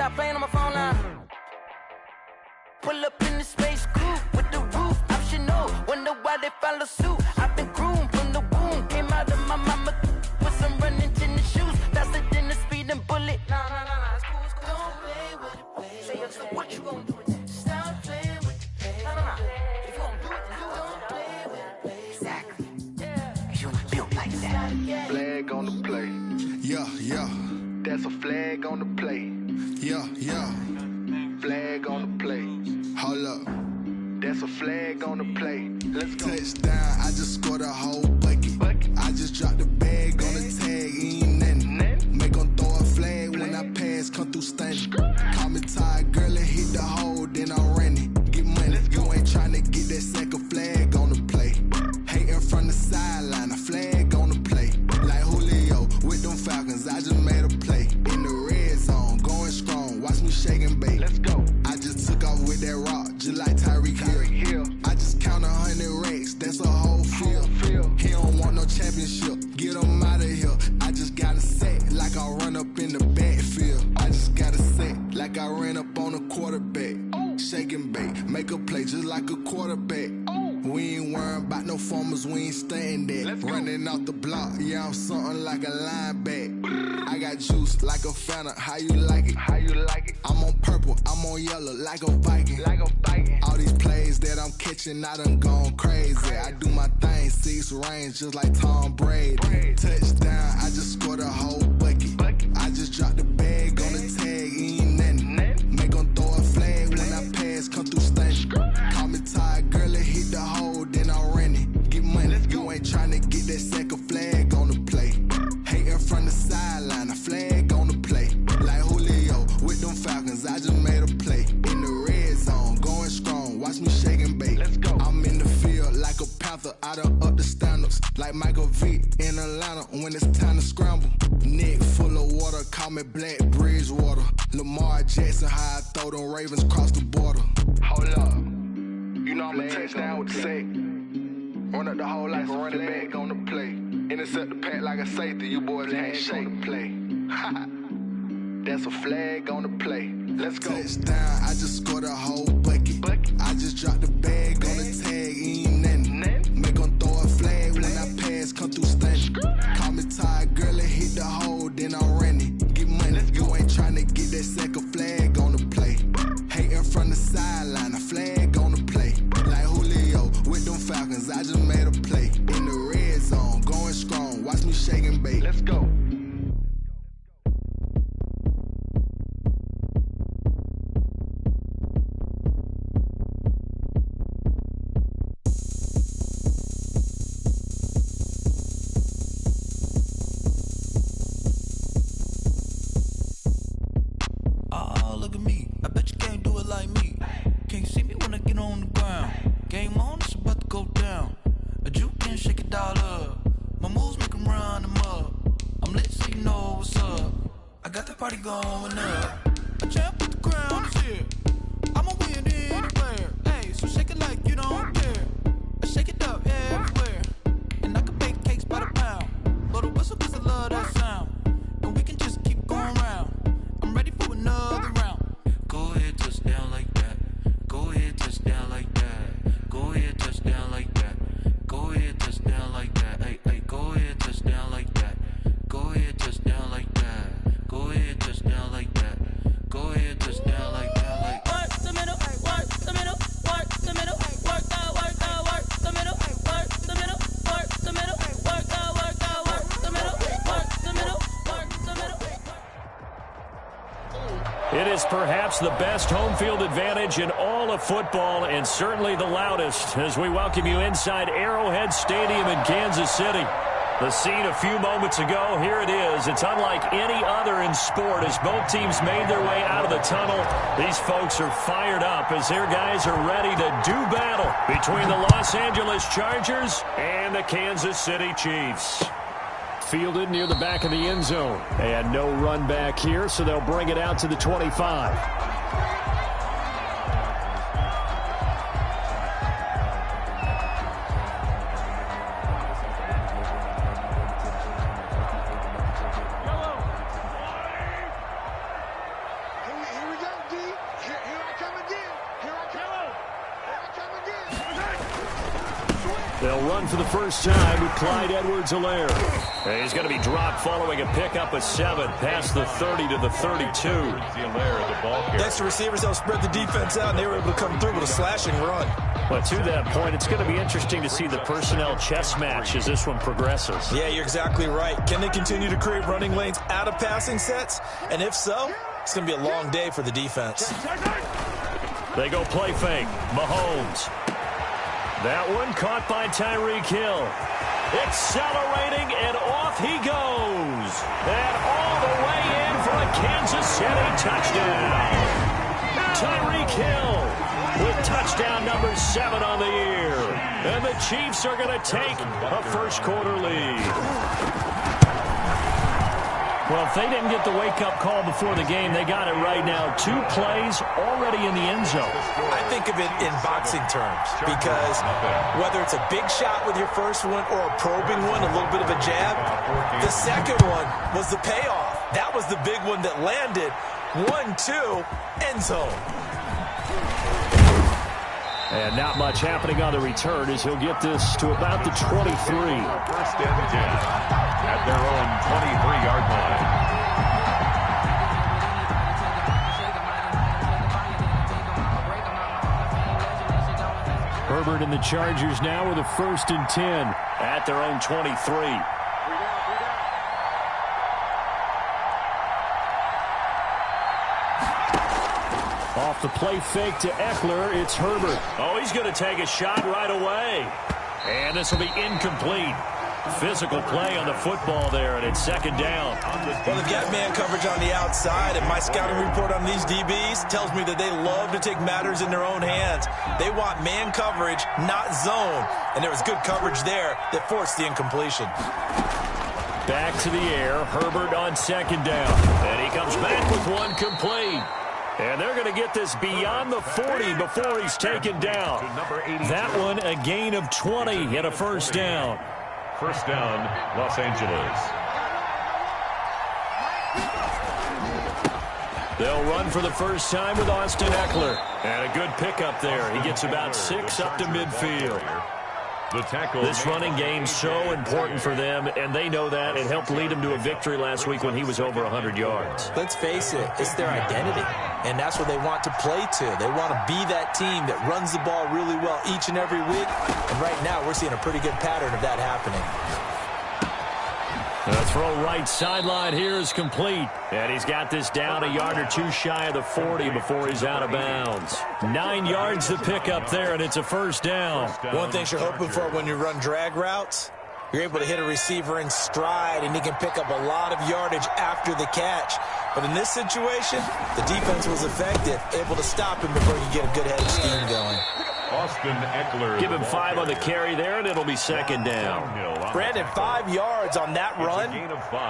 stop playing on my phone line. Pull up in the space coupe with the roof optional. Wonder why they follow suit. I've been groomed from the womb. Came out of my mama with some running tennis shoes. Faster than the speeding bullet. Nah, it's cool, it's cool. Don't play with it, play. So what you gonna do with it? Stop playing with it, play. Nah. If you gonna do it, then don't play with it, play. Exactly. Yeah. Cause you built like that. Flag on the play. Yeah. That's a flag on the play. Yeah. Flag on the play. Hold up. That's a flag on the play. Let's go. Touchdown, I just scored a whole bucket. I just dropped the bag on the tag, ain't nothing. Make 'em throw a flag when I pass, come through stunning. Call me tired, girl, and hit the hole, then I'm running. Get money, you ain't tryna get that second flag on the play. Hating from the sideline, a flag on the play. Like Julio with them Falcons, I just made a play. In the red zone, going strong, watch me shake and bake. Let's go. I just took off with that rock, just like Tyreek Hill. I just count 100 racks, that's a whole field. He don't want no championship, get him out of here. I just got a set, like I run up in the backfield. I just got a set, like I ran up on a quarterback. Shake and bake, make a play just like a quarterback. We ain't worrying about no formers, we ain't staying there. Running off the block, yeah, I'm something like a linebacker. I got juice like a Fanta, how you like it? I'm on purple, I'm on yellow, like a Viking. All these plays that I'm catching, I done gone crazy. I do my thing, 6 range, just like Tom Brady. Touchdown, I just scored a whole bucket. I just dropped the bag on the tag, ain't nothing. Make 'em throw a flag when I pass, come through stunning. Call me tired, girl, and hit the hole, then I'm running. Get money, you ain't tryna get that second flag on the play. Hating from the sideline, a flag on the play. Like Julio with them Falcons, I just made a play. In the red zone, going strong, watch me shake and bake. Let's go. I'm in the field like a Panther, I done up the standards. Like Michael Vick in Atlanta when it's time to scramble. Neck full of water, call me Black Bridgewater. Lamar Jackson, how I throw them Ravens cross the border. Hold up. You know I'm a touchdown with the sack. Run up the hole like a running back on the play. Intercept the pack like a safety. You boys can't shake the play. That's a flag on the play. Let's go. Touchdown, I just scored a whole bucket. I just dropped the bag on the tag, ain't nothing. Make 'em throw a flag when I pass, come through stunning. Call me tired, girl, and hit the hole, then I'm running. Get money, you ain't tryna get that second flag on the play. Hating from the sideline, a flag on the play. Like Julio with them Falcons, I just made a play. In the red zone, going strong, watch me shake and bake. Let's go. Look at me, I bet you can't do it like me. Can't see me when I get on the ground. Game on, it's about to go down. A juke can shake it all up. My moves make 'em run them up. I'm lit so you know what's up. I got the party going up. A champ with the crown is here. I'ma win anywhere. Hey, so shake it like you don't care. I shake it up everywhere. And I can bake cakes by the pound. Blow the whistle 'cause I love that sound. And we can just keep going round. I'm ready for another round. Go ahead, touchdown like that. Go ahead, touchdown like that. Go ahead, touchdown like that. Go ahead, touchdown like that. Hey, go ahead, touchdown like that. Go ahead, touchdown like that. Go ahead, touchdown like that. Go ahead, touchdown like that. Like work the middle, work the middle, work the middle, work the middle, work the middle, work the middle, work the middle, work the middle, work the middle. It is perhaps the best home field advantage in all of football, and certainly the loudest, as we welcome you inside Arrowhead Stadium in Kansas City. The scene a few moments ago, here it is. It's unlike any other in sport as both teams made their way out of the tunnel. These folks are fired up as their guys are ready to do battle between the Los Angeles Chargers and the Kansas City Chiefs. Fielded near the back of the end zone. And no run back here, so they'll bring it out to the 25. They'll run for the first time with Clyde Edwards-Helaire. He's going to be dropped following a pickup of 7 past the 30 to the 32. Thanks to receivers, they'll spread the defense out, and they were able to come through with a slashing run. But to that point, it's going to be interesting to see the personnel chess match as this one progresses. Yeah, you're exactly right. Can they continue to create running lanes out of passing sets? And if so, it's going to be a long day for the defense. They go play fake. Mahomes. That one caught by Tyreek Hill. Accelerating, and off he goes. And all the way in for a Kansas City touchdown. Tyreek Hill with touchdown number 7 on the year. And the Chiefs are going to take a first-quarter lead. Well, if they didn't get the wake-up call before the game, they got it right now. 2 plays already in the end zone. I think of it in boxing terms because whether it's a big shot with your first one or a probing one, a little bit of a jab, the second one was the payoff. That was the big one that landed. 1-2, end zone. And not much happening on the return as he'll get this to about the 23. First and 10 at their own 23-yard line. Herbert and the Chargers now with a 1st and 10 at their own 23. Off the play fake to Eckler, it's Herbert. Oh, he's going to take a shot right away. And this will be incomplete. Physical play on the football there, and it's 2nd down. Well, they've got man coverage on the outside, and my scouting report on these DBs tells me that they love to take matters in their own hands. They want man coverage, not zone, and there was good coverage there that forced the incompletion. Back to the air, Herbert on 2nd down, and he comes back with one complete. And they're going to get this beyond the 40 before he's taken down. That one a gain of 20 and a 1st down. First down, Los Angeles. They'll run for the first time with Austin Eckler. And a good pickup there. He gets about 6 up to midfield. This running game so important for them, and they know that. It helped lead them to a victory last week when he was over 100 yards. Let's face it, it's their identity, and that's what they want to play to. They want to be that team that runs the ball really well each and every week, and right now we're seeing a pretty good pattern of that happening. The throw right sideline here is complete. And he's got this down a yard or 2 shy of the 40 before he's out of bounds. 9 yards to pick up there, and it's a 1st down. One thing you're hoping for when you run drag routes, you're able to hit a receiver in stride, and he can pick up a lot of yardage after the catch. But in this situation, the defense was effective, able to stop him before he get a good headed scheme going. Austin Eckler. Give him 5 on the carry there, and it'll be 2nd down. Brandon, 5 yards on that run.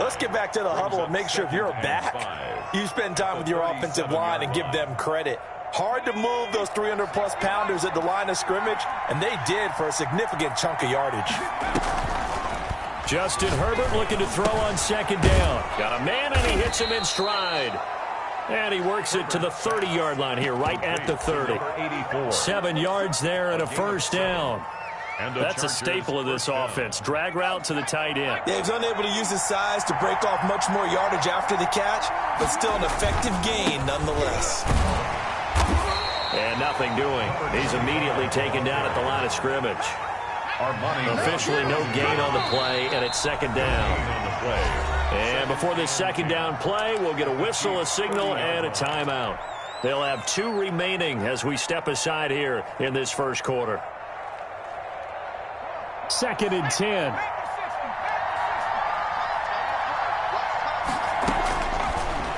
Let's get back to the huddle and make sure if you're a back, you spend time with your offensive line and give them credit. Hard to move those 300-plus pounders at the line of scrimmage, and they did for a significant chunk of yardage. Justin Herbert looking to throw on 2nd down. Got a man, and he hits him in stride. And he works it to the 30-yard line here, right at the 30. 7 yards there and a 1st down. That's a staple of this offense. Drag route to the tight end. Yeah, he's unable to use his size to break off much more yardage after the catch, but still an effective gain nonetheless. And nothing doing. He's immediately taken down at the line of scrimmage. Officially no gain on the play, and it's 2nd down. And before this 2nd down play, we'll get a whistle, a signal, and a timeout. They'll have 2 remaining as we step aside here in this 1st quarter. 2nd and 10.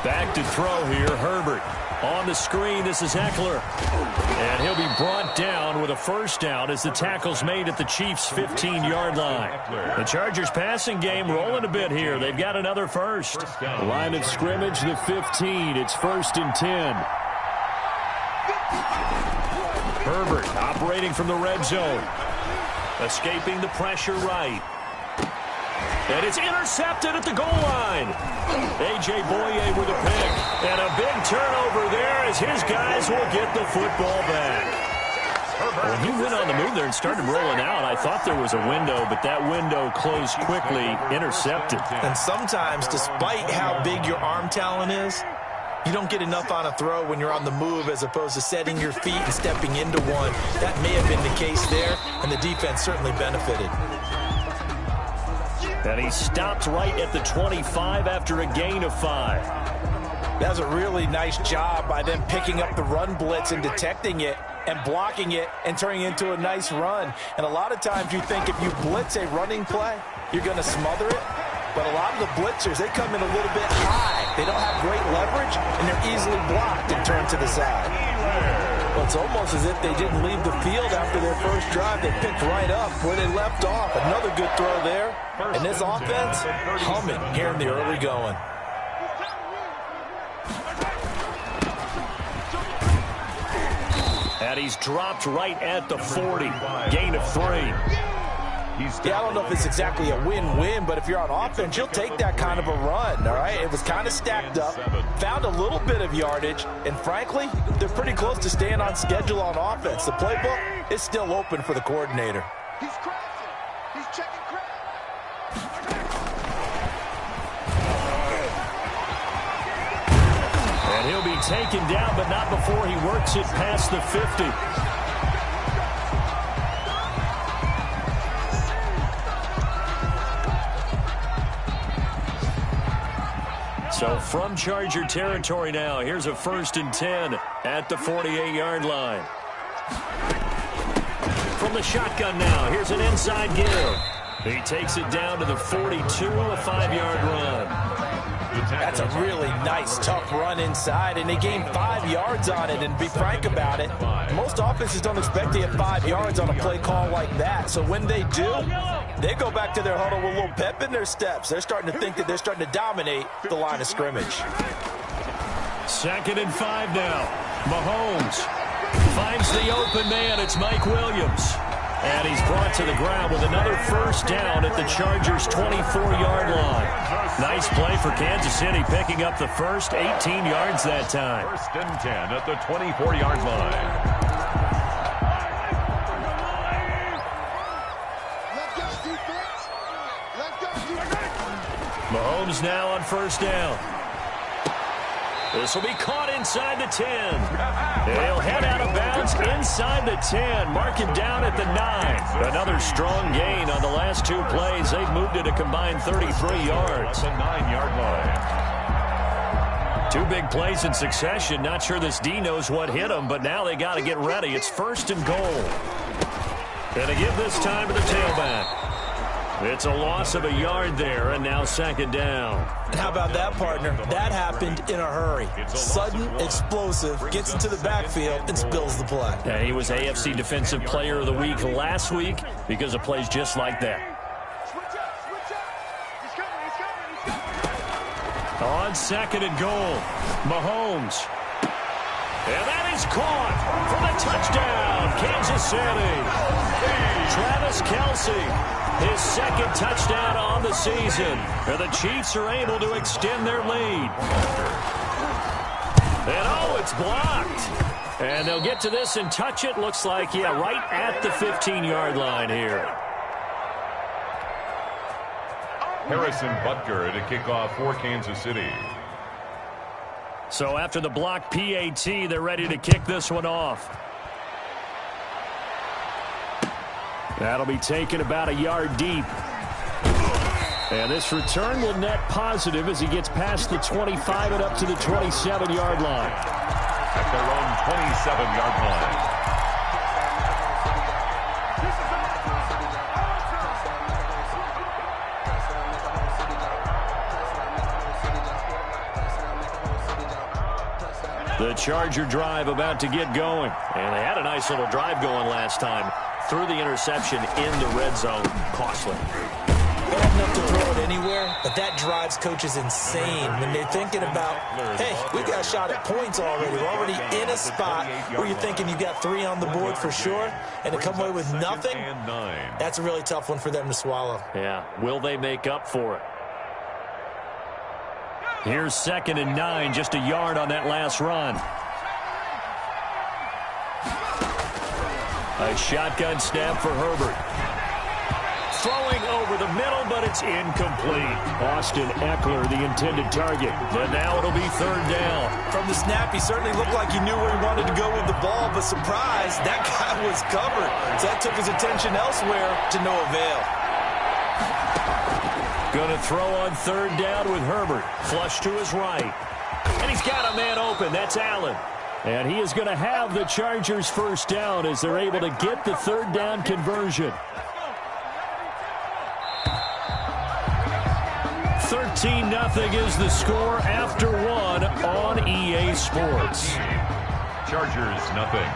Back to throw here, Herbert. On the screen, this is Eckler. And he'll be brought down with a 1st down as the tackle's made at the Chiefs' 15-yard line. The Chargers passing game rolling a bit here. They've got another 1st. Line of scrimmage, the 15. It's 1st and 10. Herbert operating from the red zone. Escaping the pressure right. And it's intercepted at the goal line. A.J. Boye with a pick. And a big turnover there as his guys will get the football back. When he went on the move there and started rolling out, I thought there was a window, but that window closed quickly, intercepted. And sometimes, despite how big your arm talent is, you don't get enough on a throw when you're on the move as opposed to setting your feet and stepping into one. That may have been the case there, and the defense certainly benefited. And he stopped right at the 25 after a gain of 5. That was a really nice job by them picking up the run blitz and detecting it and blocking it and turning it into a nice run. And a lot of times you think if you blitz a running play, you're going to smother it. But a lot of the blitzers, they come in a little bit high. They don't have great leverage, and they're easily blocked and turned to the side. Well, it's almost as if they didn't leave the field after their first drive. They picked right up where they left off. Another good throw there. And this offense, humming here in the early going. And he's dropped right at the 40. Gain of 3. Yeah, I don't know if it's exactly a win-win, but if you're on offense, you'll take that kind of a run, all right? It was kind of stacked up, found a little bit of yardage, and frankly, they're pretty close to staying on schedule on offense. The playbook is still open for the coordinator. He's crashing. He's checking crash. And he'll be taken down, but not before he works it past the 50. So from Charger territory now, here's a 1st and 10 at the 48-yard line. From the shotgun now, here's an inside give. He takes it down to the 42, a 5-yard run. That's a really nice, tough run inside, and they gained 5 yards on it. And be frank about it, most offenses don't expect to get 5 yards on a play call like that. So when they do, they go back to their huddle with a little pep in their steps. They're starting to think that they're starting to dominate the line of scrimmage. 2nd and 5 now. Mahomes finds the open man. It's Mike Williams. And he's brought to the ground with another 1st down at the Chargers' 24-yard line. Nice play for Kansas City, picking up the first, 18 yards that time. 1st and 10 at the 24-yard line. Mahomes now on 1st down. This will be caught inside the 10. He'll head out of bounds inside the 10. Mark him down at the 9. Another strong gain on the last 2 plays. They've moved it a combined 33 yards. The 9-yard line. 2 big plays in succession. Not sure this D knows what hit him, but now they got to get ready. It's 1st and goal. And to give this time to the tailback. It's a loss of a yard there, and now 2nd down. And how about that, partner? That happened in a hurry. Sudden, explosive, gets into the backfield, and spills the play. Yeah, he was AFC Defensive Player of the Week last week because of plays just like that. On 2nd and goal, Mahomes. And that is caught for the touchdown, Kansas City. Travis Kelce, his 2nd touchdown on the season. And the Chiefs are able to extend their lead. And oh, it's blocked. And they'll get to this and touch it. Looks like, yeah, right at the 15-yard line here. Harrison Butker to kick off for Kansas City. So after the block PAT, they're ready to kick this one off. That'll be taken about a yard deep. And this return will net positive as he gets past the 25 and up to the 27-yard line. At their own 27-yard line. The Charger drive about to get going. And they had a nice little drive going last time. Threw the interception in the red zone. Costly. They have enough to throw it anywhere, but that drives coaches insane when they're thinking about, hey, we've got a shot at points already. We're already in a spot where you're thinking you've got 3 on the board for sure, and to come away with nothing, that's a really tough one for them to swallow. Yeah, will they make up for it? Here's 2nd and 9, just a yard on that last run. A shotgun snap for Herbert. Throwing over the middle, but it's incomplete. Austin Eckler, the intended target. And now it'll be third down. From the snap, he certainly looked like he knew where he wanted to go with the ball, but surprise, that guy was covered. So that took his attention elsewhere to no avail. Going to throw on third down with Herbert. Flush to his right. And he's got a man open. That's Allen. And he is going to have the Chargers first down as they're able to get the third down conversion. 13-0 is the score after one on EA Sports. Chargers, nothing.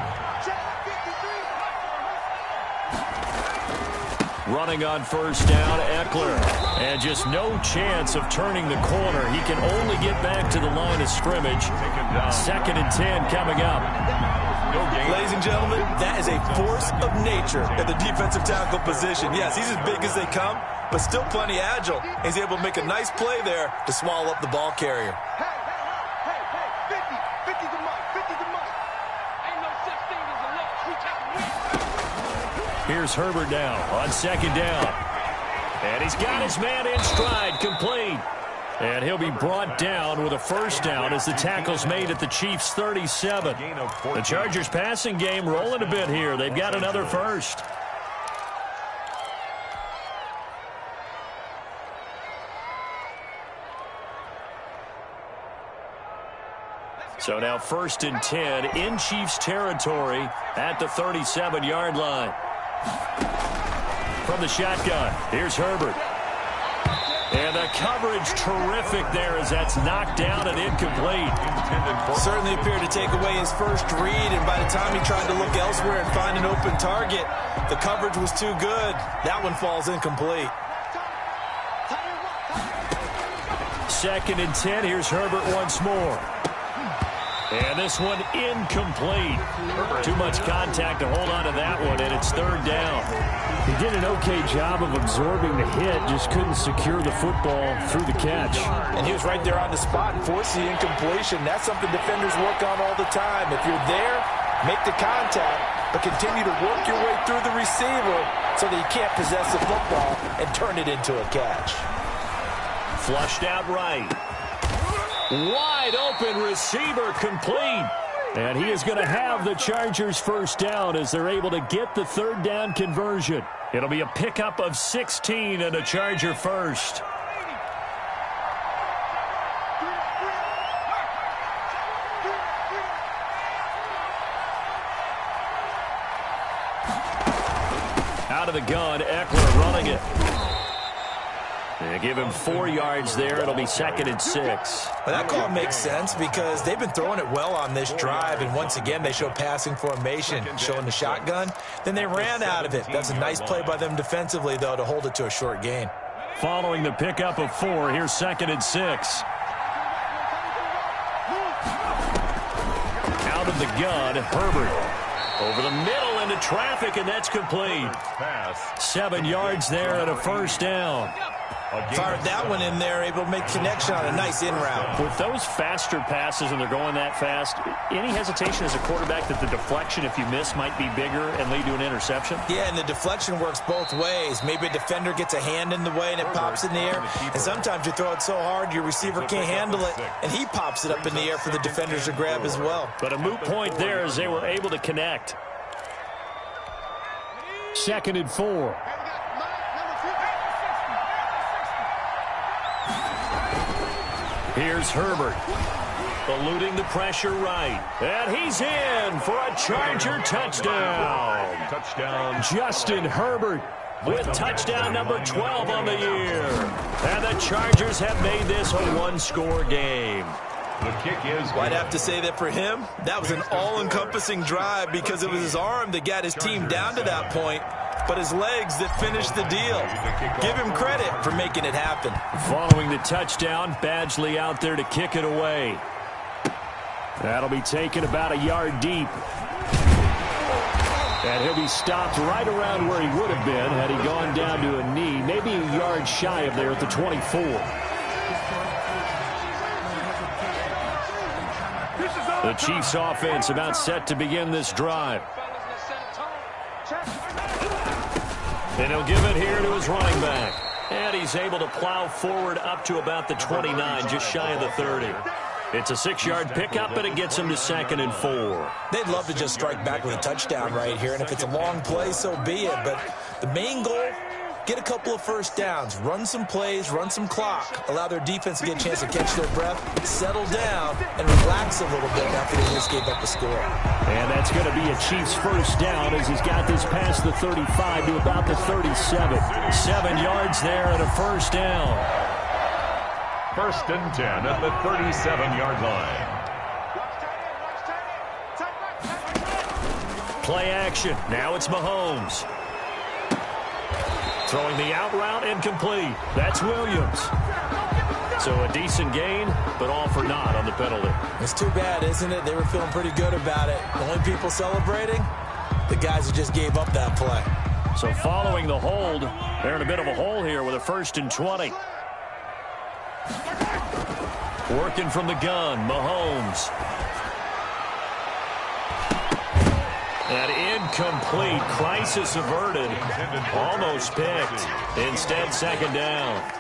Running on first down, Eckler. And just no chance of turning the corner. He can only get back to the line of scrimmage. Second and 10 coming up. Ladies and gentlemen, that is a force of nature at the defensive tackle position. Yes, he's as big as they come, but still plenty agile. He's able to make a nice play there to swallow up the ball carrier. Here's Herbert now on second down. And he's got his man in stride, complete. And he'll be brought down with a first down as the tackle's made at the Chiefs' 37. The Chargers passing game rolling a bit here. They've got another first. So now first and 10 in Chiefs territory at the 37-yard line. From the shotgun, here's Herbert. And the coverage terrific there as that's knocked down and incomplete. Certainly appeared to take away his first read, and by the time he tried to look elsewhere and find an open target, the coverage was too good. That one falls incomplete. Second and 10, here's Herbert once more. And this one incomplete. Too much contact to hold on to that one, and it's third down. He did an okay job of absorbing the hit, just couldn't secure the football through the catch. And he was right there on the spot and forced the incompletion. That's something defenders work on all the time. If you're there, make the contact, but continue to work your way through the receiver so that you can't possess the football and turn it into a catch. Flushed out right. Wide open receiver, complete. And he is going to have the Chargers first down as they're able to get the third down conversion. It'll be a pickup of 16 and a Charger first. Out of the gun, Eckler running it. They give him 4 yards there. It'll be second and 6. Well, that call makes sense because they've been throwing it well on this drive, and once again they show passing formation, showing the shotgun. Then they ran out of it. That's a nice play by them defensively, though, to hold it to a short gain. Following the pickup of 4, here's second and 6. Out of the gun, Herbert. Over the middle into traffic, and that's complete. 7 yards there and a first down. Fired that one in there, able to make connection on a nice in route. With those faster passes and they're going that fast, any hesitation as a quarterback that the deflection, if you miss, might be bigger and lead to an interception? Yeah, and the deflection works both ways. Maybe a defender gets a hand in the way and it pops in the air, and sometimes you throw it so hard your receiver can't handle it, and he pops it up in the air for the defenders to grab as well. But a moot point there as they were able to connect. Second and 4. Here's Herbert, eluding the pressure right. And he's in for a Charger touchdown. Justin Herbert with touchdown number 12 on the year. And the Chargers have made this a one-score game. The kick is I'd have to say that for him, that was an all-encompassing drive because it was his arm that got his team down to that point, but his legs that finished the deal. Give him credit for making it happen. Following the touchdown, Badgley out there to kick it away. That'll be taken about a yard deep. And he'll be stopped right around where he would have been had he gone down to a knee, maybe a yard shy of there at the 24. The Chiefs offense about set to begin this drive. And he'll give it here to his running back. And he's able to plow forward up to about the 29, just shy of the 30. It's a 6-yard pickup, and it gets him to 2nd and 4. They'd love to just strike back with a touchdown right here, and if it's a long play, so be it. But the main goal, get a couple of first downs, run some plays, run some clock, allow their defense to get a chance to catch their breath, settle down, and relax a little bit after they just gave up the score. And that's going to be a Chiefs first down as he's got this past the 35 to about the 37. 7 yards there and a first down. 1st and 10 at the 37-yard line. Play action. Now it's Mahomes. Throwing the out route, incomplete. That's Williams. So a decent gain, but all for naught on the penalty. It's too bad, isn't it? They were feeling pretty good about it. The only people celebrating, the guys who just gave up that play. So following the hold, they're in a bit of a hole here with a 1st and 20. Working from the gun, Mahomes. That incomplete, crisis averted, almost picked. Instead, 2nd down.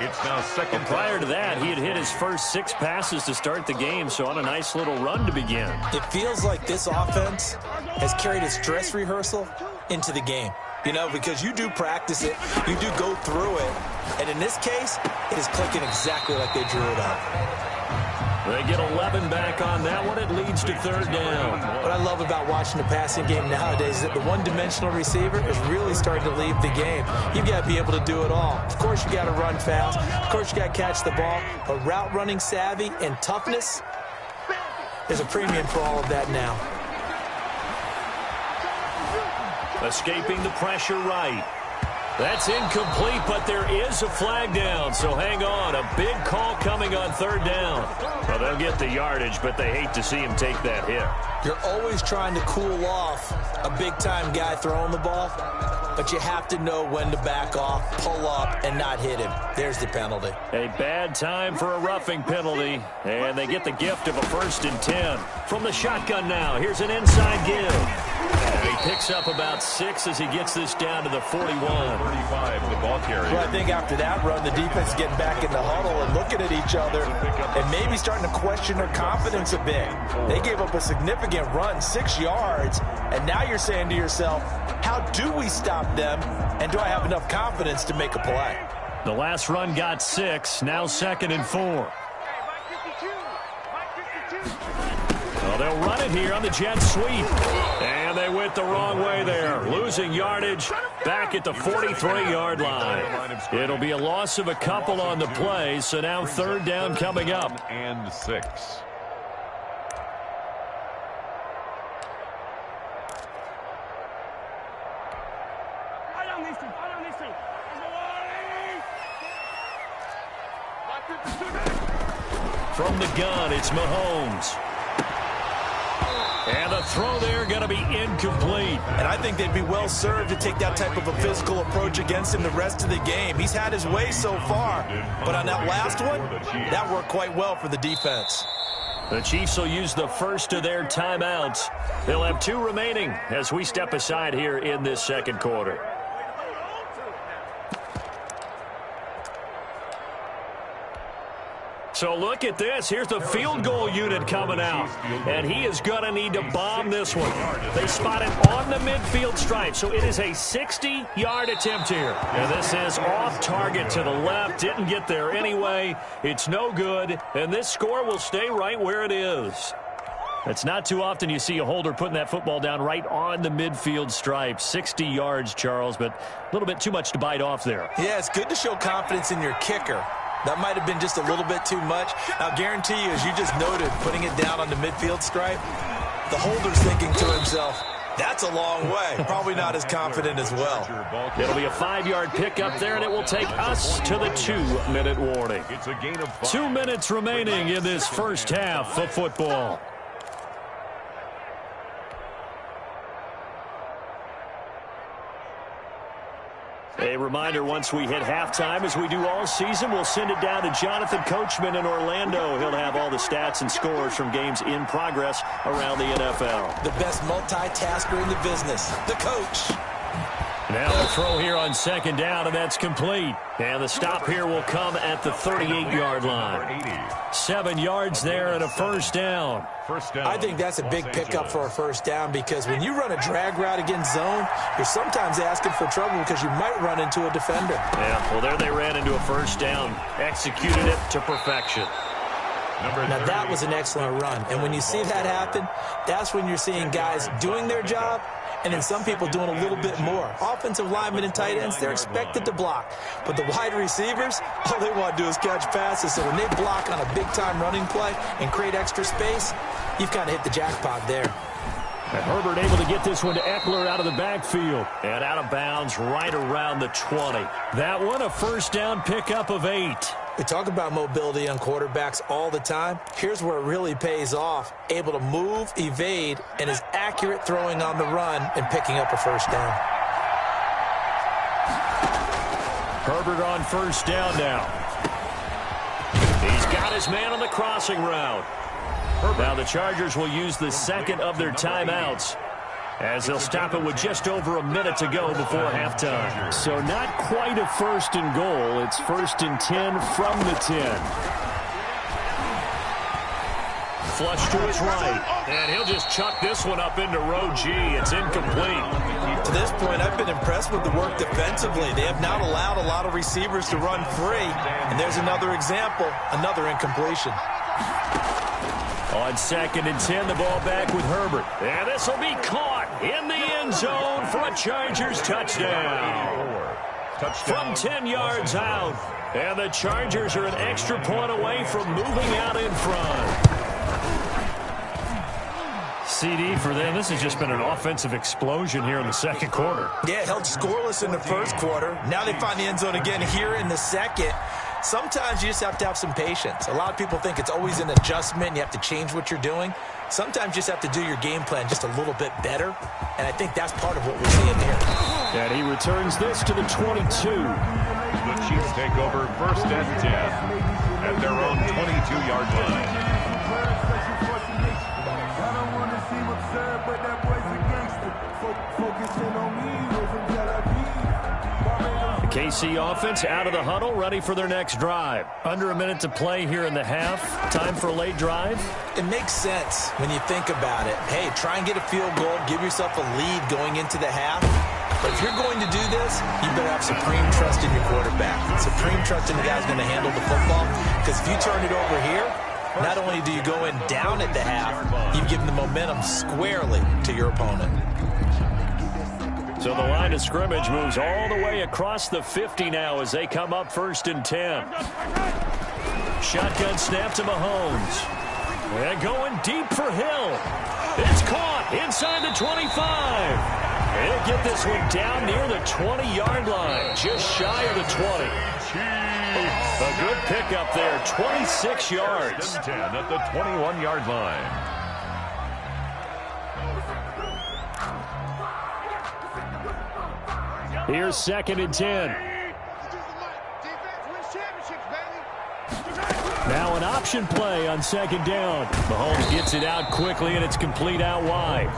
It's now 2nd. And prior to that, he had hit his first 6 passes to start the game, so on a nice little run to begin. It feels like this offense has carried its dress rehearsal into the game. You know, because you do practice it, you do go through it, and in this case, it is clicking exactly like they drew it up. They get 11 back on that one. It leads to 3rd down. What I love about watching the passing game nowadays is that the one-dimensional receiver is really starting to leave the game. You've got to be able to do it all. Of course, you got to run fast. Of course, you got to catch the ball. But route running savvy and toughness, there's a premium for all of that now. Escaping the pressure right. That's incomplete, but there is a flag down, so hang on. A big call coming on 3rd down. Well, they'll get the yardage, but they hate to see him take that hit. You're always trying to cool off a big-time guy throwing the ball, but you have to know when to back off, pull up, and not hit him. There's the penalty. A bad time for a roughing penalty, and they get the gift of a 1st and 10. From the shotgun now, here's an inside give. And he picks up about 6 as he gets this down to the 41. 35, the ball carrier. Well, I think after that run, the defense is getting back in the huddle and looking at each other and maybe starting to question their confidence a bit. They gave up a significant run, 6 yards, and now you're saying to yourself, how do we stop them, and do I have enough confidence to make a play? The last run got 6, now 2nd and 4. Well, they'll run it here on the jet sweep. And they went the wrong way there. Losing yardage back at the 43-yard line. It'll be a loss of a couple on the play, so now 3rd down coming up. And 6. From the gun, it's Mahomes. And the throw there going to be incomplete. And I think they'd be well served to take that type of a physical approach against him the rest of the game. He's had his way so far, but on that last one, that worked quite well for the defense. The Chiefs will use the first of their timeouts. They'll have 2 remaining as we step aside here in this 2nd quarter. So look at this. Here's the field goal unit coming out. And he is going to need to bomb this one. They spot it on the midfield stripe. So it is a 60-yard attempt here. And this is off target to the left. Didn't get there anyway. It's no good. And this score will stay right where it is. It's not too often you see a holder putting that football down right on the midfield stripe. 60 yards, Charles, but a little bit too much to bite off there. Yeah, it's good to show confidence in your kicker. That might have been just a little bit too much. I'll guarantee you, as you just noted, putting it down on the midfield stripe, the holder's thinking to himself, that's a long way. Probably not as confident as well. It'll be a 5-yard pickup there, and it will take us to the 2-minute warning. It's a gain of 5. 2 minutes remaining in this first half of football. A A reminder, once we hit halftime, as we do all season, we'll send it down to Jonathan Coachman in Orlando. He'll have all the stats and scores from games in progress around the NFL. The best multitasker in the business, the coach. Now the throw here on second down, and that's complete. And the stop here will come at the 38-yard line. 7 yards there and a first down. I think that's a big pickup for a first down, because when you run a drag route against zone, you're sometimes asking for trouble because you might run into a defender. Yeah, well, there they ran into a first down. Executed it to perfection. Now, that was an excellent run. And when you see that happen, that's when you're seeing guys doing their job, and then some people doing a little bit more. Offensive linemen and tight ends, they're expected to block. But the wide receivers, all they want to do is catch passes. So when they block on a big-time running play and create extra space, you've kind of hit the jackpot there. And Herbert able to get this one to Eckler out of the backfield. And out of bounds right around the 20. That one, a first down pickup of 8. We talk about mobility on quarterbacks all the time. Here's where it really pays off. Able to move, evade, and is accurate throwing on the run and picking up a first down. Herbert on first down now. He's got his man on the crossing route. Now the Chargers will use the second of their timeouts, as they'll stop it with just over a minute to go before halftime. So not quite a first and goal. It's first and 10 from the 10. Flush to his right. And he'll just chuck this one up into row G. It's incomplete. To this point, I've been impressed with the work defensively. They have not allowed a lot of receivers to run free. And there's another example, another incompletion. On second and 10, the ball back with Herbert. And this will be caught in the end zone for a Chargers touchdown. From 10 yards out. And the Chargers are an extra point away from moving out in front. CD for them. This has just been an offensive explosion here in the second quarter. Yeah, held scoreless in the first quarter. Now they find the end zone again here in the second. Sometimes you just have to have some patience. A lot of people think it's always an adjustment. You have to change what you're doing. Sometimes you just have to do your game plan just a little bit better. And I think that's part of what we're seeing here. And he returns this to the 22. The Chiefs take over first and 10 at their own 22-yard line. The KC offense out of the huddle, ready for their next drive. Under a minute to play here in the half. Time for a late drive. It makes sense when you think about it. Hey, try and get a field goal. Give yourself a lead going into the half. But if you're going to do this, you better have supreme trust in your quarterback. Supreme trust in the guy who's going to handle the football. Because if you turn it over here, not only do you go in down at the half, you've given the momentum squarely to your opponent. So the line of scrimmage moves all the way across the 50 now as they come up first and 10. Shotgun snap to Mahomes. And going deep for Hill. It's caught inside the 25. He'll get this one down near the 20-yard line, just shy of the 20. A good pickup there, 26 yards. 10 at the 21-yard line. Here's second and 10. Now an option play on second down. Mahomes gets it out quickly, and it's complete out wide.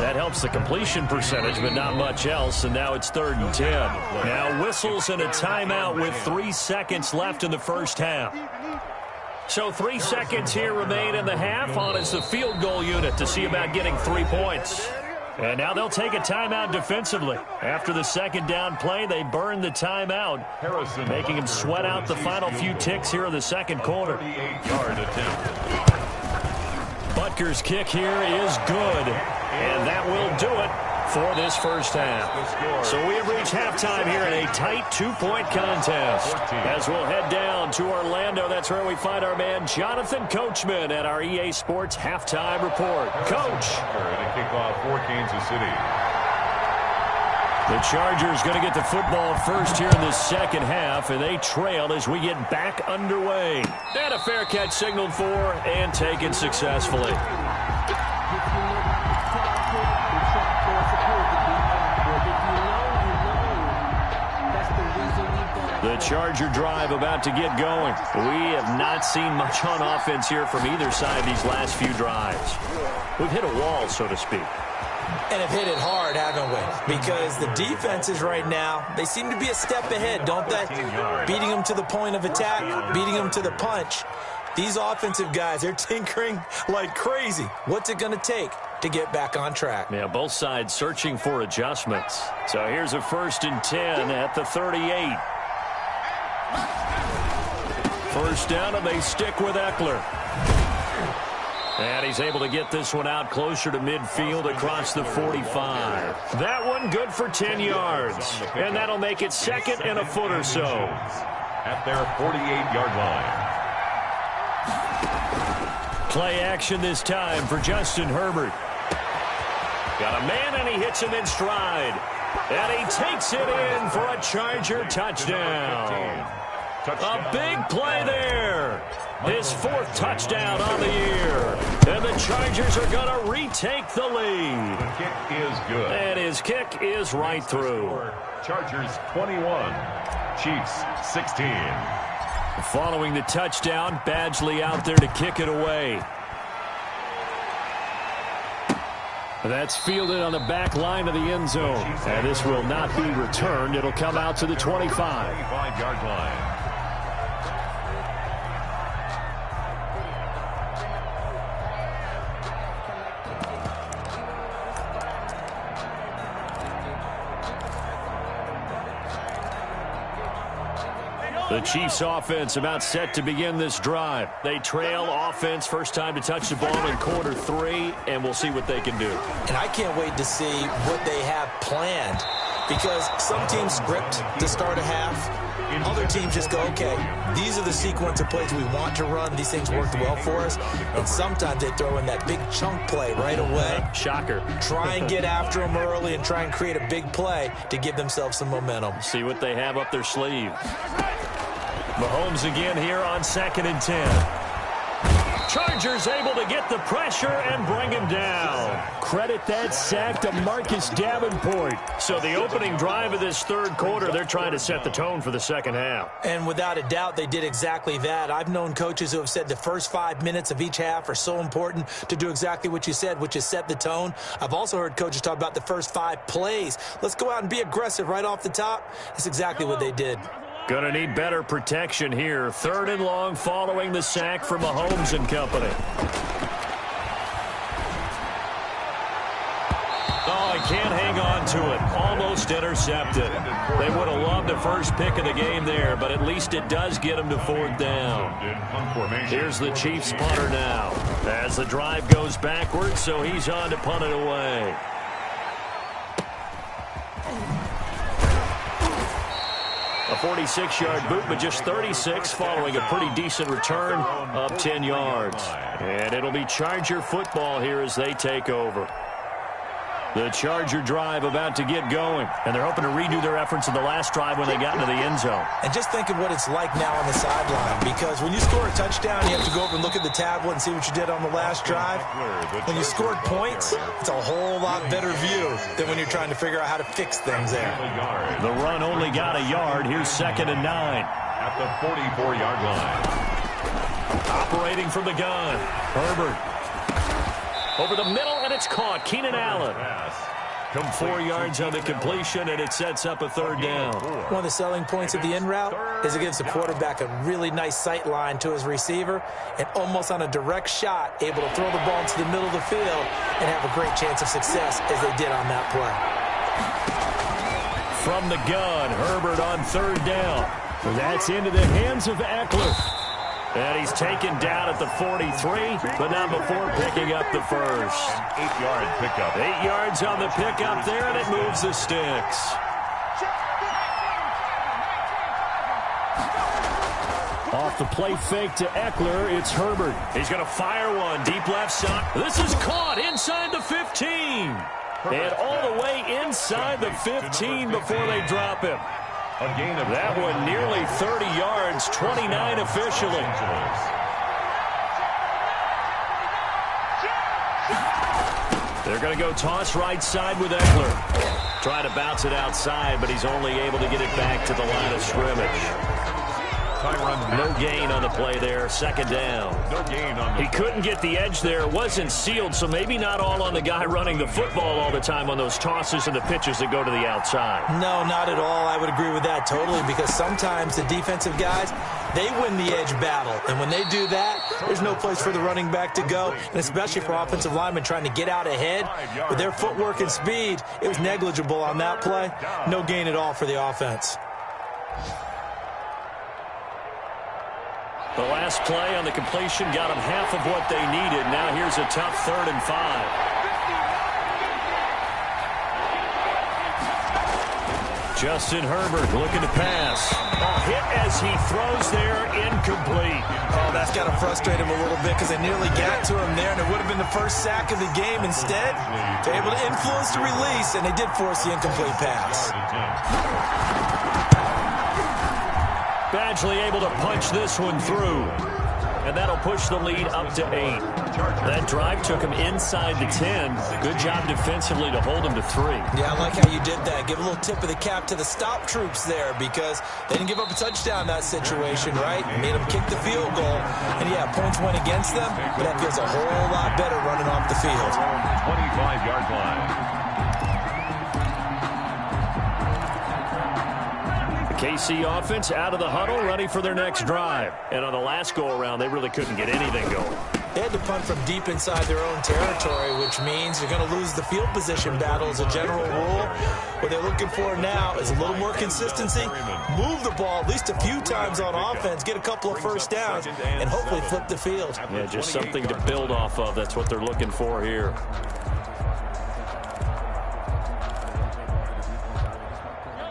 That helps the completion percentage, but not much else, and now it's third and 10. Now whistles and a timeout with 3 seconds left in the first half. So 3 seconds here remain in the half on as the field goal unit to see about getting 3 points. And now they'll take a timeout defensively. After the second down play, they burn the timeout, making them sweat out the final few ticks here in the second quarter. 38-yard attempt. Butker's kick here is good, and that will do it for this first half. So we have reached halftime here in a tight 2-point contest. As we'll head down to Orlando, that's where we find our man Jonathan Coachman at our EA Sports Halftime Report. Coach. To kick off for Kansas City. The Chargers going to get the football first here in the second half, and they trail as we get back underway. And a fair catch signaled for and taken successfully. The Charger drive about to get going. We have not seen much on offense here from either side these last few drives. We've hit a wall, so to speak. And have hit it hard, haven't we? Because the defenses right now, they seem to be a step ahead, don't they? Beating them to the point of attack, beating them to the punch. These offensive guys, they're tinkering like crazy. What's it going to take to get back on track? Yeah, both sides searching for adjustments. So here's a 1st and 10 at the 38. First down, and they stick with Eckler. And he's able to get this one out closer to midfield across the 45. That one good for 10 yards. And that'll make it 2nd and a foot or so. At their 48-yard line. Play action this time for Justin Herbert. Got a man, and he hits him in stride. And he takes it in for a Charger touchdown. A big play there. His 4th touchdown on the year. And the Chargers are going to retake the lead. The kick is good. And his kick is right through. Chargers 21, Chiefs 16. Following the touchdown, Badgley out there to kick it away. That's fielded on the back line of the end zone. And this will not be returned. It'll come out to the 25. 25-yard line. The Chiefs offense about set to begin this drive. They trail offense, first time to touch the ball in quarter 3, and we'll see what they can do. And I can't wait to see what they have planned, because some teams script to start a half. Other teams just go, okay, these are the sequence of plays we want to run. These things worked well for us. And sometimes they throw in that big chunk play right away. Shocker. Try and get after them early and try and create a big play to give themselves some momentum. See what they have up their sleeve. Mahomes again here on 2nd and 10. Chargers able to get the pressure and bring him down. Credit that sack to Marcus Davenport. So the opening drive of this 3rd quarter, they're trying to set the tone for the 2nd half. And without a doubt, they did exactly that. I've known coaches who have said the first 5 minutes of each half are so important to do exactly what you said, which is set the tone. I've also heard coaches talk about the first 5 plays. Let's go out and be aggressive right off the top. That's exactly what they did. Going to need better protection here. 3rd and long following the sack from Mahomes and company. Oh, he can't hang on to it. Almost intercepted. They would have loved the first pick of the game there, but at least it does get him to 4th down. Here's the Chiefs punter now. As the drive goes backwards, so he's on to punt it away. A 46-yard boot, but just 36 following a pretty decent return of 10 yards. And it'll be Charger football here as they take over. The Charger drive about to get going. And they're hoping to redo their efforts in the last drive when they got into the end zone. And just think of what it's like now on the sideline. Because when you score a touchdown, you have to go over and look at the tablet and see what you did on the last drive. When you scored points, it's a whole lot better view than when you're trying to figure out how to fix things there. The run only got a yard. Here's 2nd and 9. At the 44-yard line. Operating from the gun. Herbert. Over the middle, and it's caught. Keenan Allen. 4 yards on the completion, and it sets up a 3rd down. One of the selling points of the in route is it gives the quarterback a really nice sight line to his receiver, and almost on a direct shot, able to throw the ball into the middle of the field and have a great chance of success as they did on that play. From the gun, Herbert on 3rd down. That's into the hands of Eckler. And he's taken down at the 43, but not before picking up the first. An 8-yard pickup. 8 yards on the pickup there, and it moves the sticks. Off the play fake to Eckler, it's Herbert. He's going to fire one deep left side. This is caught inside the 15. And all the way inside the 15 before they drop him. A gain of that one nearly 30 yards, 29 officially. They're going to go toss right side with Eckler. Trying to bounce it outside, but he's only able to get it back to the line of scrimmage. No gain on the play there. Second down. No gain on the He couldn't get the edge there. Wasn't sealed, so maybe not all on the guy running the football all the time on those tosses and the pitches that go to the outside. No, not at all. I would agree with that totally, because sometimes the defensive guys, they win the edge battle. And when they do that, there's no place for the running back to go, and especially for offensive linemen trying to get out ahead. With their footwork and speed, it was negligible on that play. No gain at all for the offense. The last play on the completion got them half of what they needed. Now here's a tough 3rd and 5. Justin Herbert looking to pass. Hit as he throws there, incomplete. Oh, that's got to frustrate him a little bit, because they nearly got to him there, and it would have been the first sack of the game. Instead, they're able to influence the release, and they did force the incomplete pass. Badgley able to punch this one through. And that'll push the lead up to 8. That drive took him inside the 10. Good job defensively to hold him to 3. Yeah, I like how you did that. Give a little tip of the cap to the stop troops there, because they didn't give up a touchdown in that situation, right? Made them kick the field goal. And, yeah, points went against them, but that feels a whole lot better running off the field. 25-yard line. KC offense out of the huddle, ready for their next drive. And on the last go-around, they really couldn't get anything going. They had to punt from deep inside their own territory, which means you're going to lose the field position battle as a general rule. What they're looking for now is a little more consistency, move the ball at least a few times on offense, get a couple of first downs, and hopefully flip the field. Yeah, just something to build off of. That's what they're looking for here.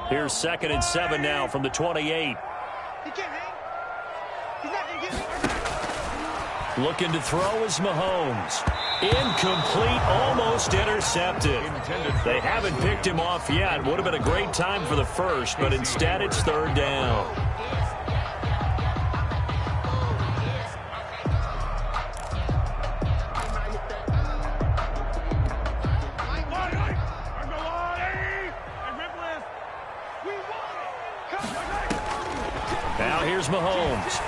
Here's 2nd and 7 now from the 28. Looking to throw is Mahomes. Incomplete, almost intercepted. They haven't picked him off yet. Would have been a great time for the first, but instead it's 3rd down. Now here's Mahomes.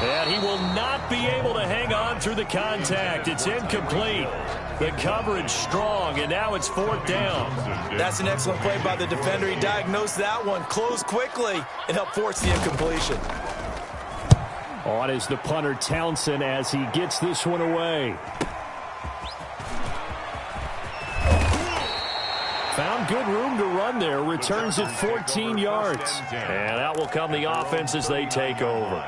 And he will not be able to hang on through the contact. It's incomplete. The coverage strong, and now it's 4th down. That's an excellent play by the defender. He diagnosed that one, closed quickly, and helped force the incompletion. On is the punter, Townsend, as he gets this one away. Found good room to run there. Returns it 14 yards. And out will come the offense as they take over.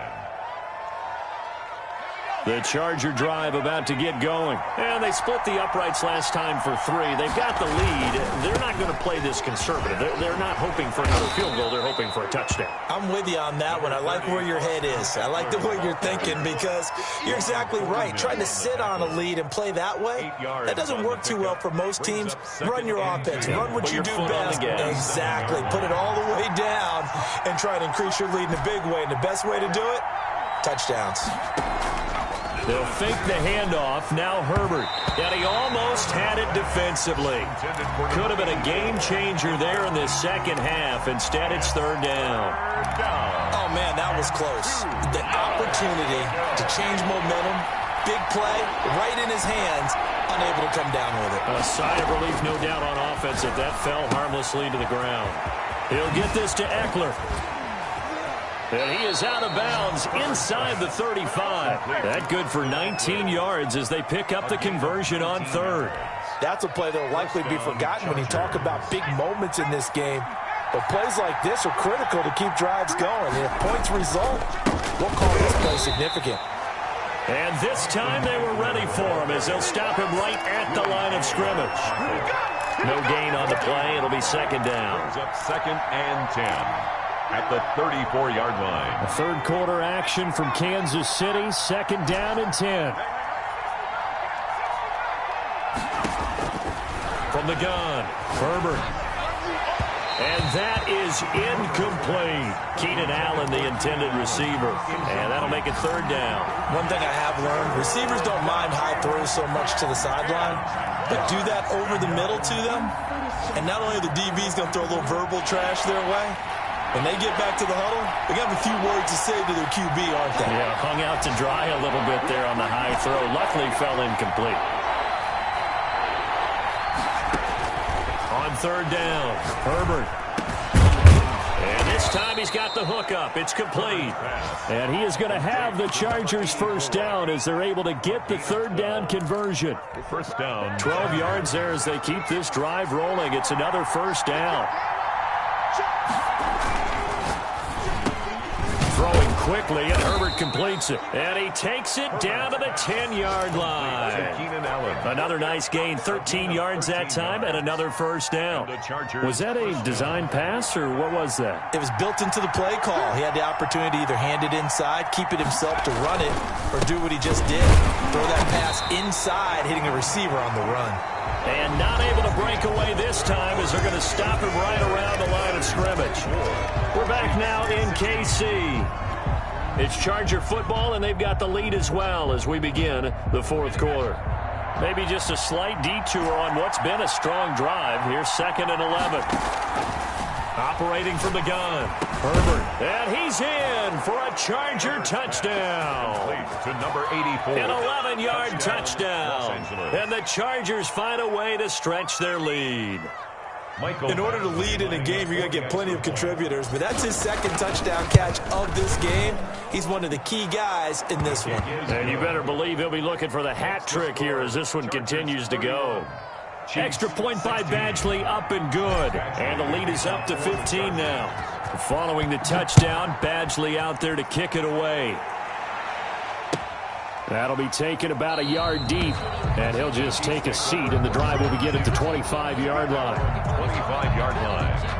The Charger drive about to get going. And they split the uprights last time for 3. They've got the lead. They're not going to play this conservative. They're not hoping for another field goal. They're hoping for a touchdown. I'm with you on that one. I like where your head is. I like the way you're thinking, because you're exactly right. Trying to sit on a lead and play that way, that doesn't work too well for most teams. Run your offense. Run what you do best. Exactly. Put it all the way down and try to increase your lead in a big way. And the best way to do it, touchdowns. They'll fake the handoff. Now Herbert. And he almost had it defensively. Could have been a game changer there in the second half. Instead, it's 3rd down. Oh, man, that was close. The opportunity to change momentum, big play, right in his hands, unable to come down with it. A sigh of relief, no doubt, on offense if that fell harmlessly to the ground. He'll get this to Eckler. And he is out of bounds inside the 35. That good for 19 yards as they pick up the conversion on 3rd. That's a play that will likely be forgotten when you talk about big moments in this game. But plays like this are critical to keep drives going. And if points result, we'll call this play significant. And this time they were ready for him as they'll stop him right at the line of scrimmage. No gain on the play. It'll be 2nd down. Up 2nd and 10. At the 34-yard line. A 3rd quarter action from Kansas City. 2nd down and 10. From the gun, Herbert. And that is incomplete. Keenan Allen, the intended receiver. And that'll make it third down. One thing I have learned, receivers don't mind high throws so much to the sideline, but do that over the middle to them, and not only the DB's going to throw a little verbal trash their way, when they get back to the huddle, they got a few words to say to their QB, aren't they? Yeah, hung out to dry a little bit there on the high throw. Luckily fell incomplete. On third down, Herbert. And this time he's got the hook up. It's complete. And he is going to have the Chargers first down as they're able to get the third down conversion. First down. 12 yards there as they keep this drive rolling. It's another first down. Throwing quickly, and Herbert completes it. And he takes it down to the 10-yard line. Another nice gain, 13 yards that time, and another first down. Was that a design pass, or what was that? It was built into the play call. He had the opportunity to either hand it inside, keep it himself to run it, or do what he just did. Throw that pass inside, hitting a receiver on the run. And not able to break away this time as they're going to stop him right around the line of scrimmage. We're back now in KC. It's Charger football, and they've got the lead as well as we begin the fourth quarter. Maybe just a slight detour on what's been a strong drive. Here's 2nd and 11. Operating from the gun, Herbert. And he's in for a Charger touchdown. To number 84. An 11-yard touchdown. And the Chargers find a way to stretch their lead. In order to lead in a game, you're going to get plenty of contributors, but that's his second touchdown catch of this game. He's one of the key guys in this one. And you better believe he'll be looking for the hat trick here as this one continues to go. Extra point by Badgley, up and good. And the lead is up to 15 now. Following the touchdown, Badgley out there to kick it away. That'll be taken about a yard deep, and he'll just take a seat, and the drive will begin at the 25-yard line. 25-yard line.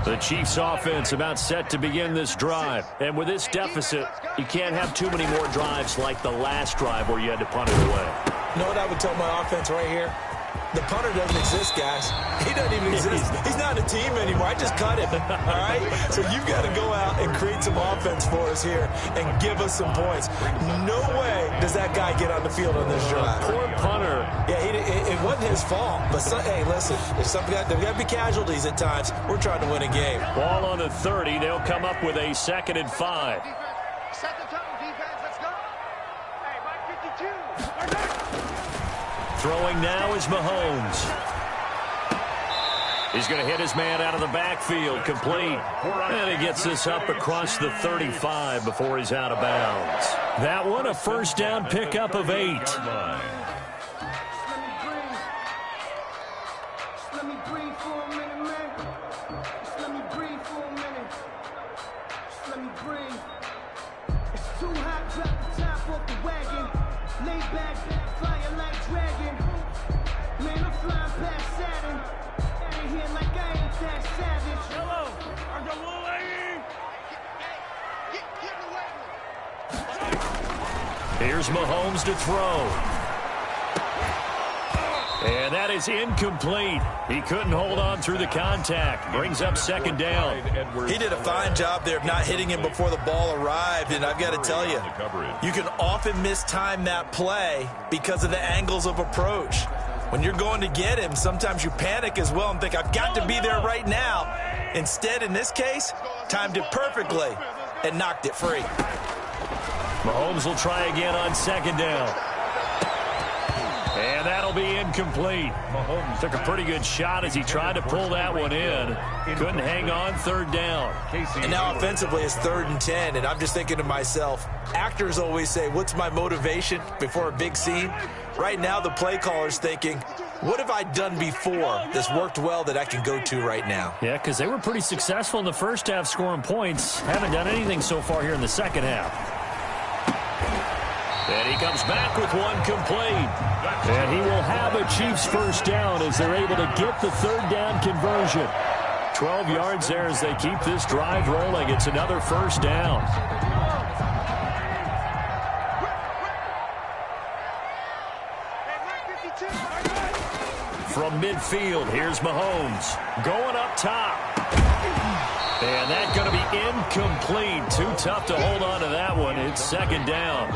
The Chiefs offense about set to begin this drive. And with this deficit, you can't have too many more drives like the last drive where you had to punt it away. You know what I would tell my offense right here? The punter doesn't exist, guys. He doesn't even exist. He's not a team anymore. I just cut him, all right? So you've got to go out and create some offense for us here and give us some points. No way does that guy get on the field on this drive. Poor punter. Yeah, it wasn't his fault. But, hey, listen, there's got to be casualties at times. We're trying to win a game. Ball on the 30. They'll come up with a 2nd and 5. Set the tone, defense. Let's go. Hey, by 52. Throwing now is Mahomes. He's going to hit his man out of the backfield, complete. And he gets this up across the 35 before he's out of bounds. That one, a first down pickup of 8. Here's Mahomes to throw. And that is incomplete. He couldn't hold on through the contact. Brings up 2nd down. He did a fine job there of not hitting him before the ball arrived. And I've got to tell you, you can often mistime that play because of the angles of approach. When you're going to get him, sometimes you panic as well and think, I've got to be there right now. Instead, in this case, timed it perfectly and knocked it free. Mahomes will try again on 2nd down. And that'll be incomplete. Mahomes took a pretty good shot as he tried to pull that one in. Couldn't hang on, 3rd down. And now offensively it's 3rd and 10, and I'm just thinking to myself, actors always say, what's my motivation before a big scene? Right now the play caller's thinking, what have I done before that's worked well that I can go to right now? Yeah, because they were pretty successful in the first half scoring points. Haven't done anything so far here in the second half. And he comes back with one complete. And he will have a Chiefs first down as they're able to get the 3rd down conversion. 12 yards there as they keep this drive rolling. It's another first down. From midfield, here's Mahomes going up top. And that's going to be incomplete. Too tough to hold on to that one. It's second down.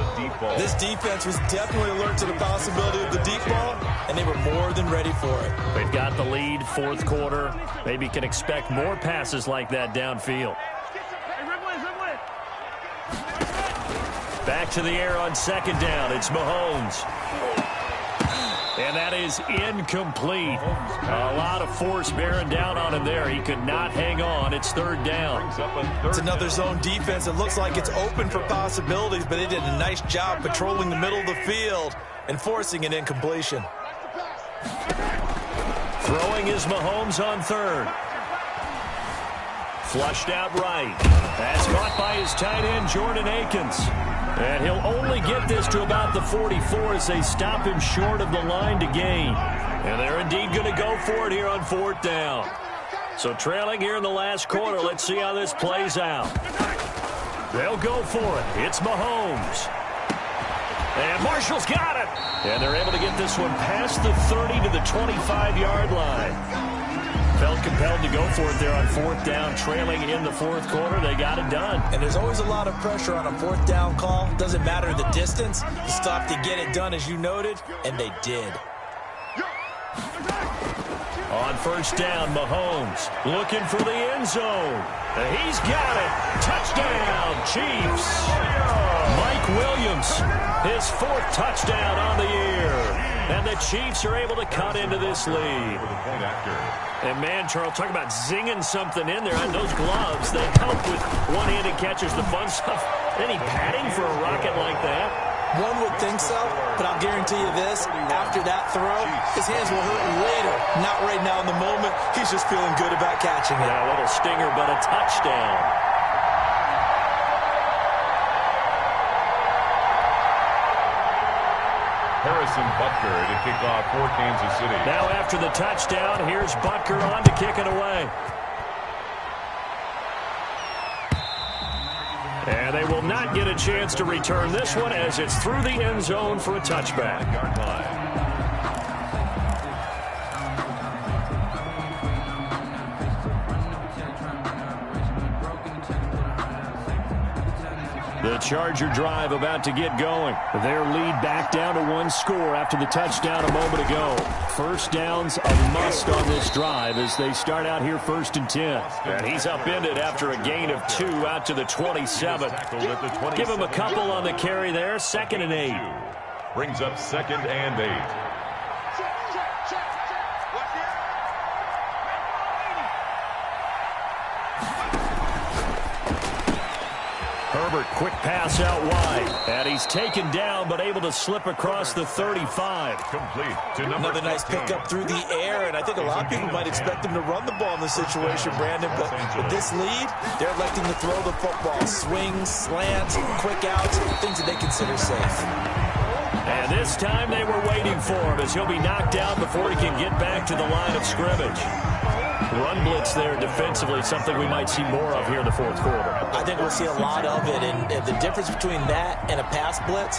This defense was definitely alert to the possibility of the deep ball, and they were more than ready for it. They've got the lead, fourth quarter. Maybe can expect more passes like that downfield. Back to the air on second down. It's Mahomes. And that is incomplete. A lot of force bearing down on him there. He could not hang on. It's third down. It's another zone defense. It looks like it's open for possibilities, but they did a nice job patrolling the middle of the field and forcing an incompletion. Throwing is Mahomes on third. Flushed out right. That's caught by his tight end, Jordan Akins. And he'll only get this to about the 44 as they stop him short of the line to gain. And they're indeed going to go for it here on fourth down. So trailing here in the last quarter, let's see how this plays out. They'll go for it. It's Mahomes. And Marshall's got it. And they're able to get this one past the 30 to the 25-yard line. Felt compelled to go for it there on fourth down, trailing in the fourth quarter. They got it done. And there's always a lot of pressure on a fourth down call. Doesn't matter the distance. You stop to get it done, as you noted, and they did. On first down, Mahomes looking for the end zone. He's got it. Touchdown, Chiefs. Mike Williams, his fourth touchdown on the year. And the Chiefs are able to cut into this lead. And, man, Charles, talk about zinging something in there. And those gloves, they help with one-handed catches, the fun stuff. Any padding for a rocket like that? One would think so, but I'll guarantee you this. After that throw, his hands will hurt later. Not right now in the moment. He's just feeling good about catching it. Yeah, a little stinger, but a touchdown. Harrison Butker to kick off for Kansas City. Now after the touchdown, here's Butker on to kick it away. And they will not get a chance to return this one as it's through the end zone for a touchback. The Charger drive about to get going. Their lead back down to one score after the touchdown a moment ago. First down's a must on this drive as they start out here first and 10. And he's upended after a gain of 2 out to the 27. Give him a couple on the carry there. Second and 8. Brings up second and 8. Herbert, quick pass out wide. And he's taken down, but able to slip across the 35. Complete to Another nice pickup through the air, and I think a lot of people might expect him to run the ball in this situation, Brandon, but with this lead, they're electing to throw the football. Swings, slants, quick outs, things that they consider safe. And this time they were waiting for him as he'll be knocked down before he can get back to the line of scrimmage. Run blitz there defensively, something we might see more of here in the fourth quarter. I think we'll see a lot of it, and the difference between that and a pass blitz,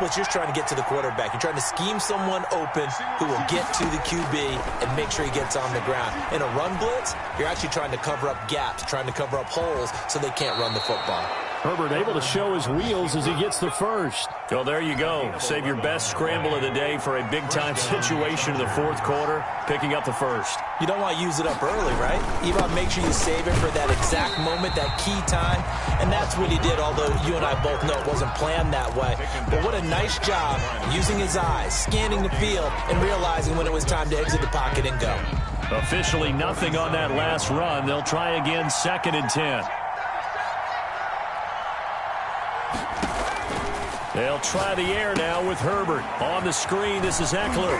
you're just trying to get to the quarterback. You're trying to scheme someone open who will get to the QB and make sure he gets on the ground. In a run blitz, you're actually trying to cover up gaps, trying to cover up holes so they can't run the football. Herbert able to show his wheels as he gets the first. Well, there you go. Save your best scramble of the day for a big-time situation in the fourth quarter, picking up the first. You don't want to use it up early, right? You want to make sure you save it for that exact moment, that key time, and that's what he did, although you and I both know it wasn't planned that way. But what a nice job using his eyes, scanning the field, and realizing when it was time to exit the pocket and go. Officially nothing on that last run. They'll try again, second and 10. They'll try the air now with Herbert. On the screen, this is Eckler.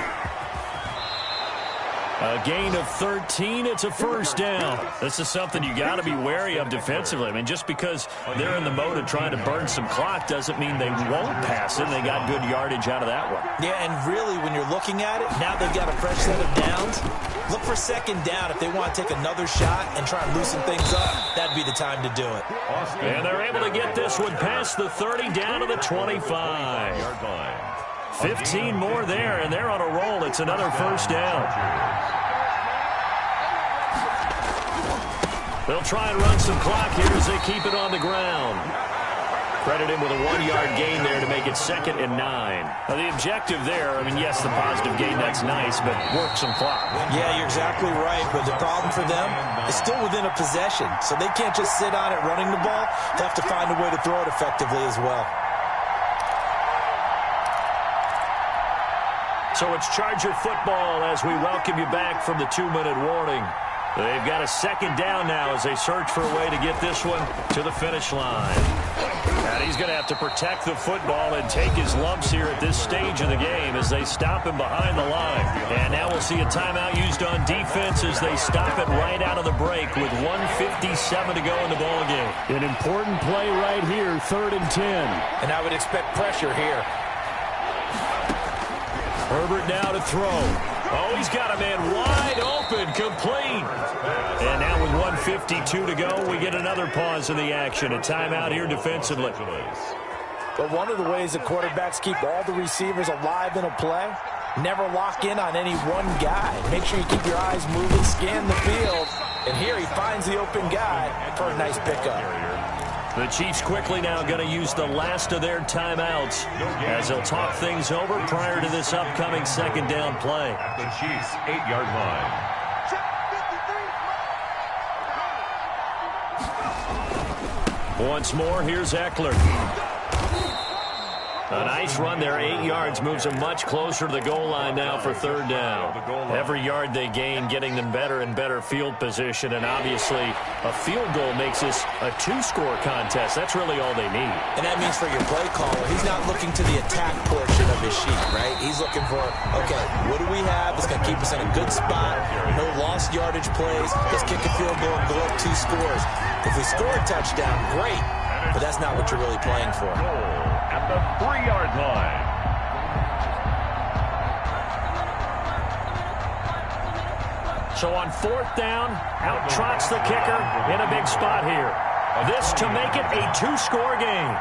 A gain of 13, it's a first down. This is something you got to be wary of defensively. I mean, just because they're in the mode of trying to burn some clock doesn't mean they won't pass it. They got good yardage out of that one. Yeah, and really, when you're looking at it, now they've got a fresh set of downs. Look for second down. If they want to take another shot and try and loosen things up, that'd be the time to do it. And they're able to get this one past the 30 down to the 25. 15 more there, and they're on a roll. It's another first down. They'll try and run some clock here as they keep it on the ground. Credit him with a 1-yard gain there to make it 2nd and 9. Now, the objective there, I mean, yes, the positive gain, that's nice, but work some clock. Yeah, you're exactly right, but the problem for them is still within a possession, so they can't just sit on it running the ball. They have to find a way to throw it effectively as well. So it's Charger football as we welcome you back from the 2-minute warning. They've got a 2nd down now as they search for a way to get this one to the finish line. And he's going to have to protect the football and take his lumps here at this stage of the game as they stop him behind the line. And now we'll see a timeout used on defense as they stop it right out of the break with 1:57 to go in the ballgame. An important play right here, 3rd and 10. And I would expect pressure here. Herbert now to throw. Oh, he's got a man wide open, complete. And now with 1:52 to go, we get another pause in the action. A timeout here defensively. But one of the ways that quarterbacks keep all the receivers alive in a play, never lock in on any one guy. Make sure you keep your eyes moving, scan the field. And here he finds the open guy for a nice pickup. The Chiefs quickly now going to use the last of their timeouts as they'll talk things over prior to this upcoming 2nd down play. The Chiefs' 8-yard line. Once more, here's Eckler. A nice run there, 8 yards, moves them much closer to the goal line now for 3rd down. Every yard they gain, getting them better and better field position, and obviously a field goal makes this a 2-score contest. That's really all they need. And that means for your play caller, he's not looking to the attack portion of his sheet, right? He's looking for, okay, what do we have that's going to keep us in a good spot? No lost yardage plays. Let's kick a field goal and go up 2 scores. If we score a touchdown, great, but that's not what you're really playing for. At the 3-yard line. So on 4th down, out trots the kicker in a big spot here. This to make it a 2-score game.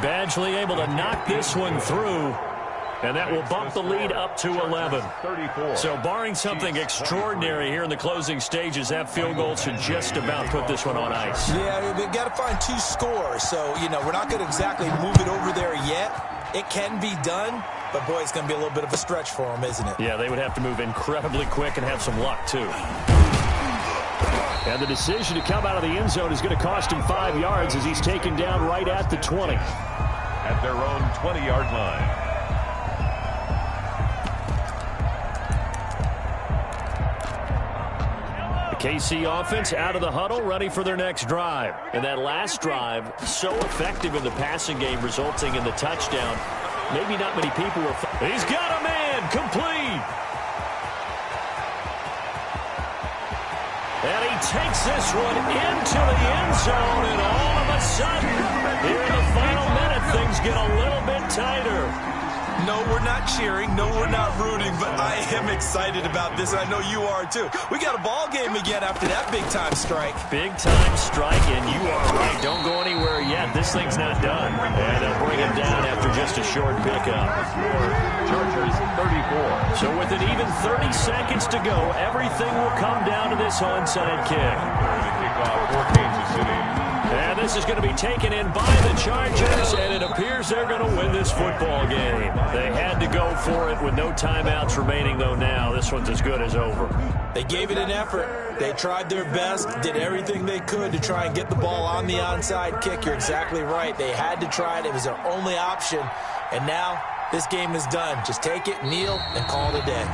Badgley able to knock this one through. And that will bump the lead up to 11. So barring something extraordinary here in the closing stages, that field goal should just about put this one on ice. Yeah, they've got to find 2 scores. So, you know, we're not going to exactly move it over there yet. It can be done, but, boy, it's going to be a little bit of a stretch for them, isn't it? Yeah, they would have to move incredibly quick and have some luck, too. And the decision to come out of the end zone is going to cost him 5 yards as he's taken down right at the 20. At their own 20-yard line. KC offense out of the huddle, ready for their next drive. And that last drive, so effective in the passing game, resulting in the touchdown. Maybe not many people were... He's got a man, complete. And he takes this one into the end zone, and all of a sudden, here in the final minute, things get a little bit tighter. No, we're not cheering. No, we're not rooting, but I am excited about this. I know you are, too. We got a ball game again after that big-time strike. Big-time strike, and you are right. Don't go anywhere yet. This thing's not done. And they'll bring him down after just a short pickup. Chargers 34. So with an even 30 seconds to go, everything will come down to this onside kick. The kickoff for Kansas City. And this is going to be taken in by the Chargers, and it appears they're going to win this football game. They had to go for it with no timeouts remaining, though now. This one's as good as over. They gave it an effort. They tried their best, did everything they could to try and get the ball on the onside kick. You're exactly right. They had to try it. It was their only option. And now this game is done. Just take it, kneel, and call it a day.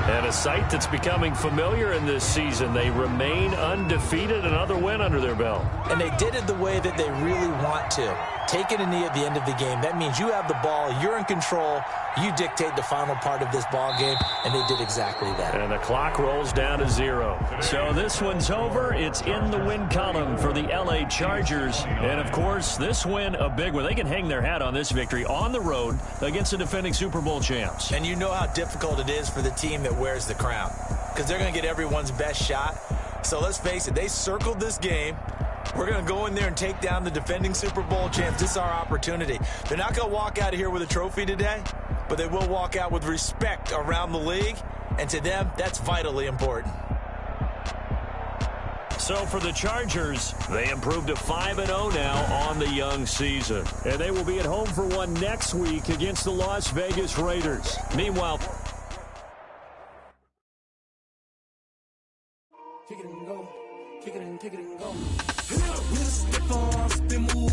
And a sight that's becoming familiar in this season. They remain undefeated, another win under their belt. And they did it the way that they really want to. taking a knee at the end of the game. That means you have the ball, you're in control, you dictate the final part of this ball game, and they did exactly that. And the clock rolls down to 0. So this one's over. It's in the win column for the L.A. Chargers. And, of course, this win, a big one. They can hang their hat on this victory on the road against the defending Super Bowl champs. And you know how difficult it is for the team that wears the crown, because they're going to get everyone's best shot. So let's face it, they circled this game. We're going to go in there and take down the defending Super Bowl champs. This is our opportunity. They're not going to walk out of here with a trophy today, but they will walk out with respect around the league, and to them, that's vitally important. So for the Chargers, they improved to 5-0 now on the young season. And they will be at home for one next week against the Las Vegas Raiders. Meanwhile, kick it and go, kick it and go. With a stiff arm, spin move.